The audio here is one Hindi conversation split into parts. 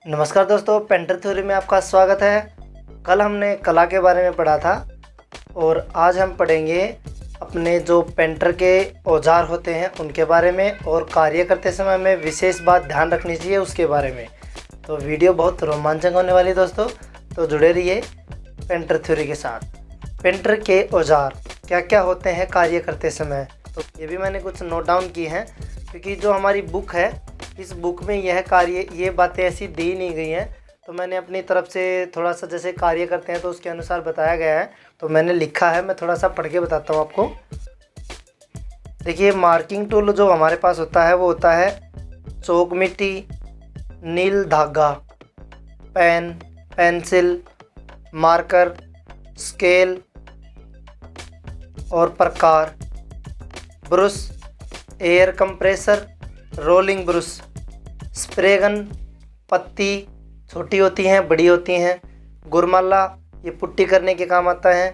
नमस्कार दोस्तों, पेंटर थ्योरी में आपका स्वागत है। कल हमने कला के बारे में पढ़ा था और आज हम पढ़ेंगे अपने जो पेंटर के औजार होते हैं उनके बारे में और कार्य करते समय हमें विशेष बात ध्यान रखनी चाहिए उसके बारे में। तो वीडियो बहुत रोमांचक होने वाली है दोस्तों, तो जुड़े रहिए पेंटर थ्योरी के साथ। पेंटर के औजार क्या क्या होते हैं कार्य करते समय, तो ये भी मैंने कुछ नोट डाउन की हैं क्योंकि जो हमारी बुक है इस बुक में ये बातें ऐसी दी नहीं गई हैं, तो मैंने अपनी तरफ से थोड़ा सा जैसे कार्य करते हैं तो उसके अनुसार बताया गया है, तो मैंने लिखा है। मैं थोड़ा सा पढ़ के बताता हूँ आपको। देखिए, मार्किंग टूल जो हमारे पास होता है वो होता है चौक मिट्टी, नील धागा, पेन, पेंसिल, मार्कर, स्केल और प्रकार, brush, air compressor, rolling brush, spray gun, पत्ती छोटी होती हैं बड़ी होती हैं, गुरमाला ये पुट्टी करने के काम आता है,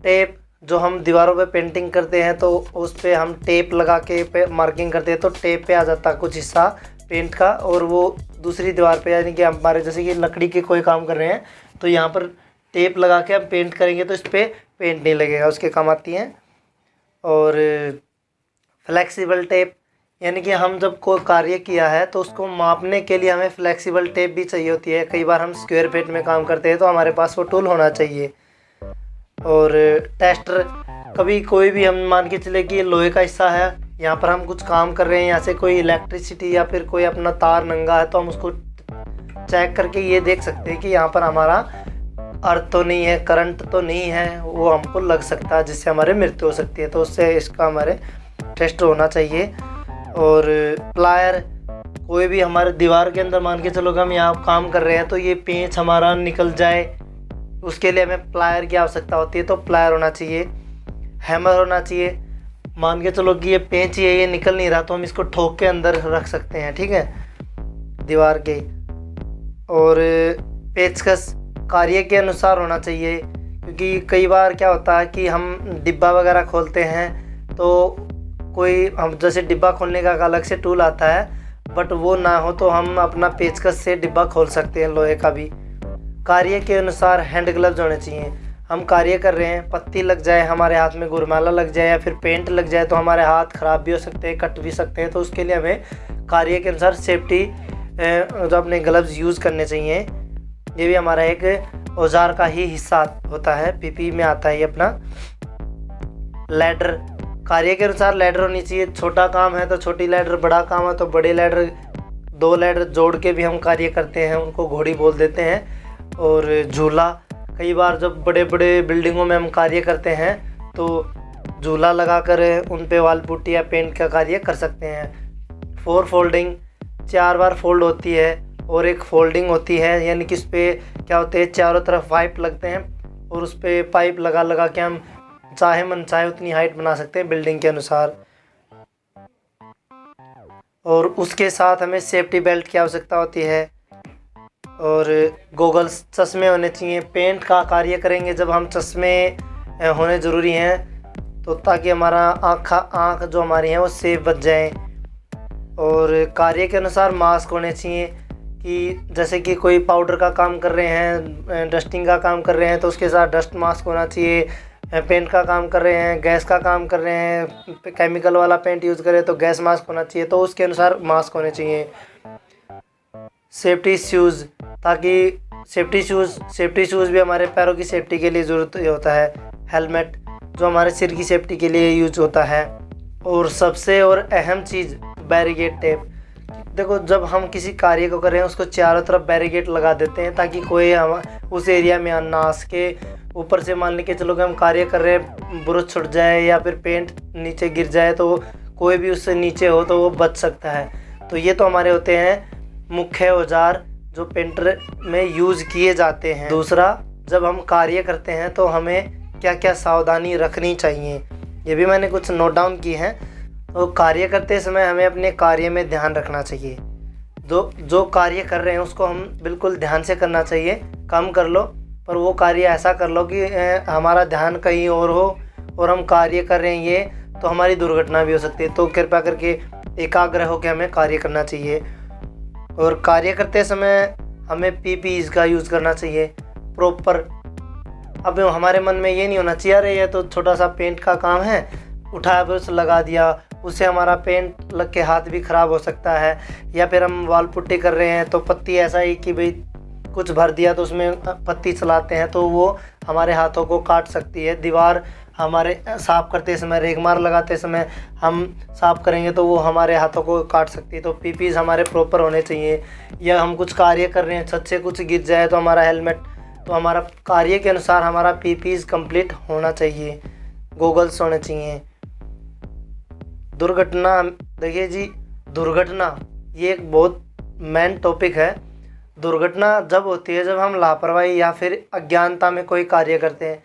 टेप जो हम दीवारों पे पेंटिंग करते हैं तो उस पे हम टेप लगा के मार्किंग करते हैं तो टेप पे आ जाता है कुछ हिस्सा पेंट का और वो दूसरी दीवार पे, यानी कि हमारे जैसे कि लकड़ी के कोई काम कर रहे हैं तो यहाँ पर टेप लगा के हम पेंट करेंगे तो इस पर पेंट नहीं लगेगा, उसके काम आती हैं। और फ्लेक्सिबल टेप, यानी कि हम जब कोई कार्य किया है तो उसको मापने के लिए हमें फ्लेक्सिबल टेप भी चाहिए होती है। कई बार हम स्क्वायर फीट में काम करते हैं तो हमारे पास वो टूल होना चाहिए। और टेस्टर, कभी कोई भी हम मान के चले कि ये लोहे का हिस्सा है, यहाँ पर हम कुछ काम कर रहे हैं, यहाँ से कोई इलेक्ट्रिसिटी या फिर कोई अपना तार नंगा है तो हम उसको चेक करके ये देख सकते हैं कि यहाँ पर हमारा अर्थ तो नहीं है, करंट तो नहीं है, वो हमको लग सकता है जिससे हमारे मृत्यु हो सकती है, तो उससे इसका हमारे टेस्ट होना चाहिए। और प्लायर, कोई भी हमारे दीवार के अंदर मान के चलो कि हम यहाँ काम कर रहे हैं तो ये पेंच हमारा निकल जाए, उसके लिए हमें प्लायर की आवश्यकता होती है तो प्लायर होना चाहिए। हैमर होना चाहिए, मान के चलो कि ये पेंच ये निकल नहीं रहा तो हम इसको ठोक के अंदर रख सकते हैं, ठीक है, दीवार के। और पेचकस कार्य के अनुसार होना चाहिए, क्योंकि कई बार क्या होता है कि हम डिब्बा वगैरह खोलते हैं तो कोई हम जैसे डिब्बा खोलने का अलग से टूल आता है, बट वो ना हो तो हम अपना पेचकस से डिब्बा खोल सकते हैं, लोहे का भी। कार्य के अनुसार हैंड ग्लव्स होने चाहिए। हम कार्य कर रहे हैं, पत्ती लग जाए हमारे हाथ में, गुरमाला लग जाए या फिर पेंट लग जाए तो हमारे हाथ ख़राब भी हो सकते हैं, कट भी सकते हैं, तो उसके लिए हमें कार्य के अनुसार सेफ्टी जो अपने ग्लव्स यूज़ करने चाहिए। ये भी हमारा एक औजार का ही हिस्सा होता है, पीपी में आता है ये अपना। लैडर, कार्य के अनुसार लैडर होनी चाहिए। छोटा काम है तो छोटी लैडर, बड़ा काम है तो बड़े लैडर, दो लैडर जोड़ के भी हम कार्य करते हैं, उनको घोड़ी बोल देते हैं। और झूला, कई बार जब बड़े बड़े बिल्डिंगों में हम कार्य करते हैं तो झूला लगाकर उन पे वाल पुट्टी या पेंट का कार्य कर सकते हैं। 4 फोल्डिंग, 4 बार फोल्ड होती है और एक फोल्डिंग होती है, यानी कि उस पर क्या होते हैं, चारों तरफ पाइप लगते हैं और उस पर पाइप लगा के हम चाहे मन चाहे उतनी हाइट बना सकते हैं बिल्डिंग के अनुसार। और उसके साथ हमें सेफ्टी बेल्ट की आवश्यकता होती है। और गोगल्स, चश्मे होने चाहिए। पेंट का कार्य करेंगे जब हम चश्मे होने ज़रूरी हैं तो ताकि हमारा आँख जो हमारी है वो सेफ बच जाए। और कार्य के अनुसार मास्क होने चाहिए, कि जैसे कि कोई पाउडर का काम कर रहे हैं, डस्टिंग का काम कर रहे हैं तो उसके साथ डस्ट मास्क होना चाहिए। पेंट का काम कर रहे हैं, गैस का काम कर रहे हैं, केमिकल वाला पेंट यूज़ करें तो गैस मास्क होना चाहिए, तो उसके अनुसार मास्क होने चाहिए। सेफ्टी शूज़, ताकि सेफ्टी शूज़ भी हमारे पैरों की सेफ्टी के लिए ज़रूरत होता है। हेलमेट जो हमारे सिर की सेफ्टी के लिए यूज होता है। और सबसे और अहम चीज़ बैरिकेड टेप। देखो, जब हम किसी कार्य को कर रहे हैं उसको चारों तरफ बैरिकेड लगा देते हैं ताकि कोई हम उस एरिया में ना आ सके। ऊपर से मान के चलो कि हम कार्य कर रहे हैं, ब्रश छूट जाए या फिर पेंट नीचे गिर जाए तो कोई भी उससे नीचे हो तो वो बच सकता है। तो ये तो हमारे होते हैं मुख्य औजार जो पेंटर में यूज़ किए जाते हैं। दूसरा, जब हम कार्य करते हैं तो हमें क्या क्या सावधानी रखनी चाहिए, ये भी मैंने कुछ नोट डाउन की हैं। तो कार्य करते समय हमें अपने कार्य में ध्यान रखना चाहिए। जो कार्य कर रहे हैं उसको हम बिल्कुल ध्यान से करना चाहिए। कम कर लो पर वो कार्य ऐसा कर लो कि हमारा ध्यान कहीं और हो और हम कार्य कर रहे हैं ये तो हमारी दुर्घटना भी हो सकती है। तो कृपया करके एकाग्र होकर हमें कार्य करना चाहिए। और कार्य करते समय हमें पीपीईज का यूज़ करना चाहिए प्रॉपर। अब हमारे मन में ये नहीं होना चाहिए अरे ये तो छोटा सा पेंट का काम है, उठाया ब्रश लगा दिया, उससे हमारा पेंट लग के हाथ भी ख़राब हो सकता है। या फिर हम वाल पुट्टी कर रहे हैं तो पत्ती ऐसा ही कि भाई कुछ भर दिया तो उसमें पत्ती चलाते हैं तो वो हमारे हाथों को काट सकती है। दीवार हमारे साफ़ करते समय, रेगमार लगाते समय हम साफ़ करेंगे तो वो हमारे हाथों को काट सकती है। तो पीपीज हमारे प्रॉपर होने चाहिए। या हम कुछ कार्य कर रहे हैं, छत से कुछ गिर जाए तो हमारा हेलमेट, तो हमारा कार्य के अनुसार हमारा पीपीज कंप्लीट होना चाहिए, गॉगल्स होने चाहिए। दुर्घटना, देखिए जी, दुर्घटना ये एक बहुत मेन टॉपिक है। दुर्घटना जब होती है जब हम लापरवाही या फिर अज्ञानता में कोई कार्य करते हैं।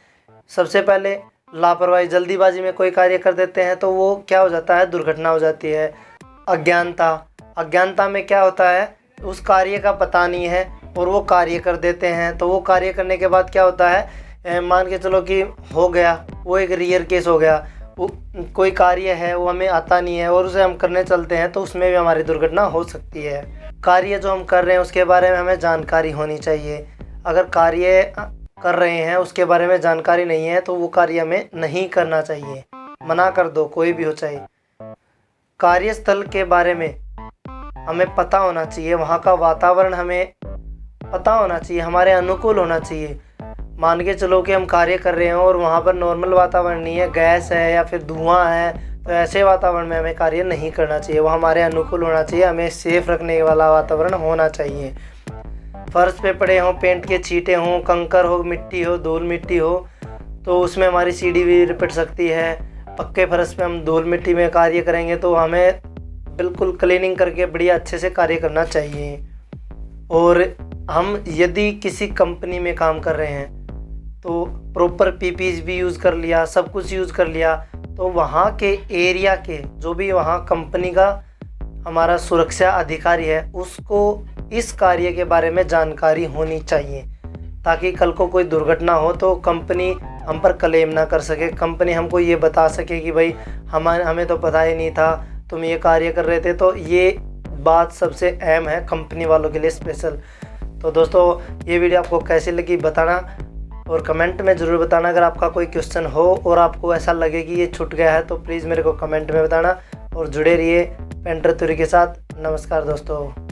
सबसे पहले लापरवाही, जल्दीबाजी में कोई कार्य कर देते हैं तो वो क्या हो जाता है, दुर्घटना हो जाती है। अज्ञानता में क्या होता है, उस कार्य का पता नहीं है और वो कार्य कर देते हैं। तो वो कार्य करने के बाद क्या होता है, मान के चलो कि हो गया, वो एक रियर केस हो गया। वो कोई कार्य है वो हमें आता नहीं है और उसे हम करने चलते हैं तो उसमें भी हमारी दुर्घटना हो सकती है। कार्य जो हम कर रहे हैं उसके बारे में हमें जानकारी होनी चाहिए। अगर कार्य कर रहे हैं उसके बारे में जानकारी नहीं है तो वो कार्य हमें नहीं करना चाहिए, मना कर दो, कोई भी हो चाहे। कार्यस्थल के बारे में हमें पता होना चाहिए, वहाँ का वातावरण हमें पता होना चाहिए, हमारे अनुकूल होना चाहिए। मान के चलो कि हम कार्य कर रहे हैं और वहाँ पर नॉर्मल वातावरण नहीं है, गैस है या फिर धुआं है, तो ऐसे वातावरण में हमें कार्य नहीं करना चाहिए। वो हमारे अनुकूल होना चाहिए, हमें सेफ रखने वाला वातावरण होना चाहिए। फर्श पे पड़े हों, पेंट के छींटे हों, कंकर हो, मिट्टी हो, धूल मिट्टी हो, तो उसमें हमारी सीढ़ी भी रिपट सकती है। पक्के फर्श पे हम धूल मिट्टी में कार्य करेंगे तो हमें बिल्कुल क्लीनिंग करके बढ़िया अच्छे से कार्य करना चाहिए। और हम यदि किसी कंपनी में काम कर रहे हैं तो प्रॉपर पीपीज भी यूज़ कर लिया, सब कुछ यूज़ कर लिया, तो वहाँ के एरिया के जो भी वहाँ कंपनी का हमारा सुरक्षा अधिकारी है उसको इस कार्य के बारे में जानकारी होनी चाहिए, ताकि कल को कोई दुर्घटना हो तो कंपनी हम पर क्लेम ना कर सके। कंपनी हमको ये बता सके कि भाई हमें तो पता ही नहीं था, तुम ये कार्य कर रहे थे। तो ये बात सबसे अहम है कंपनी वालों के लिए स्पेशल। तो दोस्तों, ये वीडियो आपको कैसी लगी बताना और कमेंट में ज़रूर बताना। अगर आपका कोई क्वेश्चन हो और आपको ऐसा लगे कि ये छूट गया है तो प्लीज़ मेरे को कमेंट में बताना। और जुड़े रहिए पेंटर तुरी के साथ। नमस्कार दोस्तों।